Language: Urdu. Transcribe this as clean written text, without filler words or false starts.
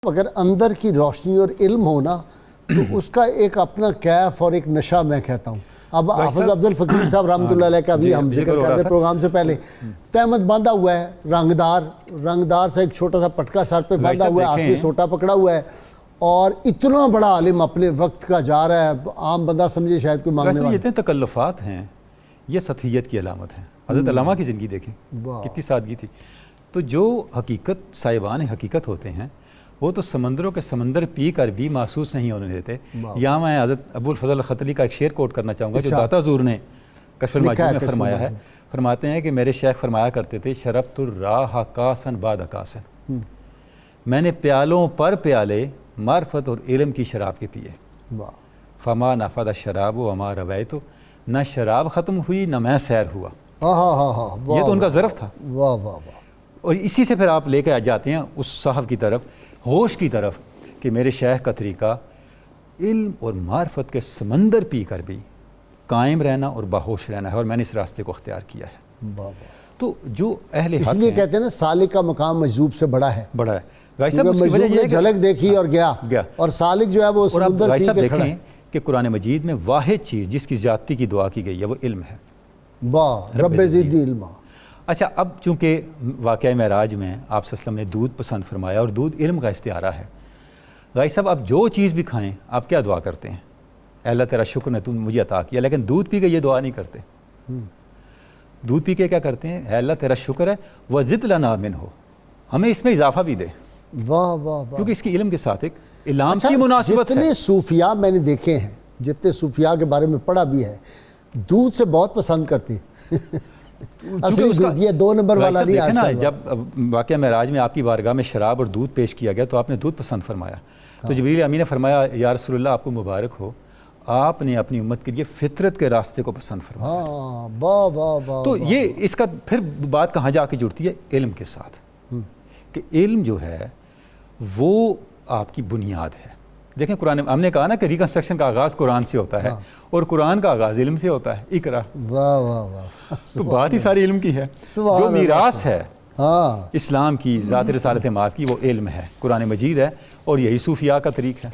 اگر اندر کی روشنی اور علم ہونا تو اس کا ایک اپنا کیف اور ایک نشہ میں کہتا ہوں۔ اب حافظ افضل فقیر صاحب رحمۃ اللہ علیہ کا بھی ہم ذکر کرتے پروگرام سے پہلے، تہمت باندھا ہوا ہے، رنگدار سے ایک چھوٹا سا پٹکا سر پہ باندھا ہوا ہے، ہاتھ میں سوٹا پکڑا ہوا ہے، اور اتنا بڑا عالم اپنے وقت کا جا رہا ہے، عام بندہ سمجھے شاید کوئی مانگنے والا۔ یہ تکلفات ہیں، یہ سطحیت کی علامت ہیں۔ حضرت علامہ کی زندگی دیکھیں کتنی سادگی تھی۔ تو جو حقیقت صاحبان حقیقت ہوتے ہیں وہ تو سمندروں کے سمندر پی کر بھی محسوس نہیں ہونے دیتے۔ یہاں میں حضرت ابو الفضل الخطلی کا ایک شعر کوٹ کرنا چاہوں گا جو داتا حضور نے کشف الماجد میں فرمایا ہے۔ فرماتے ہیں کہ میرے شیخ فرمایا کرتے تھے، شربت الراح کاسن بعد کاسن، میں نے پیالوں پر پیالے معرفت اور علم کی شراب کے پیے۔ فما نفد الشراب وما رویت، نہ شراب ختم ہوئی نہ میں سیر ہوا۔ یہ تو ان کا ظرف تھا۔ اور اسی سے پھر آپ لے کے آ جاتے ہیں اس صاحب کی طرف، ہوش کی طرف، کہ میرے شیخ کا طریقہ علم اور معرفت کے سمندر پی کر بھی قائم رہنا اور باہوش رہنا ہے، اور میں نے اس راستے کو اختیار کیا ہے۔ تو جو اہل حق اس لیے کہتے ہیں نا سالک کا مقام مجذوب سے بڑا ہے۔ بڑا ہے۔ غازی صاحب اس کی وجہ مجذوب یہ نے ہے کہ جھلک دیکھی اور گیا، اور سالک جو ہے وہ سمندر غازی پی صاحب کے کھڑا ہے۔ دیکھیں کہ قرآن مجید میں واحد چیز جس کی زیادتی کی دعا کی گئی ہے وہ علم ہے۔ رب زدنی علما۔ اچھا، اب چونکہ واقعہ معراج میں آپ صلی اللہ علیہ وسلم نے دودھ پسند فرمایا، اور دودھ علم کا استعارہ ہے۔ غازی صاحب آپ جو چیز بھی کھائیں آپ کیا دعا کرتے ہیں؟ اے اللہ تیرا شکر ہے تو مجھے عطا کیا، لیکن دودھ پی کے یہ دعا نہیں کرتے۔ دودھ پی کے کیا کرتے ہیں؟ اے اللہ تیرا شکر ہے وزد لنا منہ، ہمیں اس میں اضافہ بھی دے۔ واہ واہ واہ، کیونکہ اس کی علم کے ساتھ ایک علام کی مناسبت ہے۔ جتنے صوفیاء میں نے دیکھے ہیں، جتنے صوفیاء کے بارے میں پڑھا بھی ہے، دودھ سے بہت پسند کرتے ہیں۔ یہ 2 نمبر والا نہیں آج کل۔ جب واقعہ معراج میں آپ کی بارگاہ میں شراب اور دودھ پیش کیا گیا تو آپ نے دودھ پسند فرمایا، تو جبریل امین نے فرمایا یا رسول اللہ آپ کو مبارک ہو، آپ نے اپنی امت کے لیے فطرت کے راستے کو پسند فرمایا۔ تو یہ اس کا پھر بات کہاں جا کے جڑتی ہے؟ علم کے ساتھ، کہ علم جو ہے وہ آپ کی بنیاد ہے۔ دیکھیں قرآن، ہم نے کہا نا کہ ریکنسٹرکشن کا آغاز قرآن سے ہوتا ہے، اور قرآن کا آغاز علم سے ہوتا ہے۔ اقرا، واہ واہ واہ، تو بات ہی ساری علم کی ہے۔ جو میراث ہے اسلام کی، ذات رسالت مآب کی، وہ علم ہے، قرآن مجید ہے، اور یہی صوفیاء کا طریق ہے۔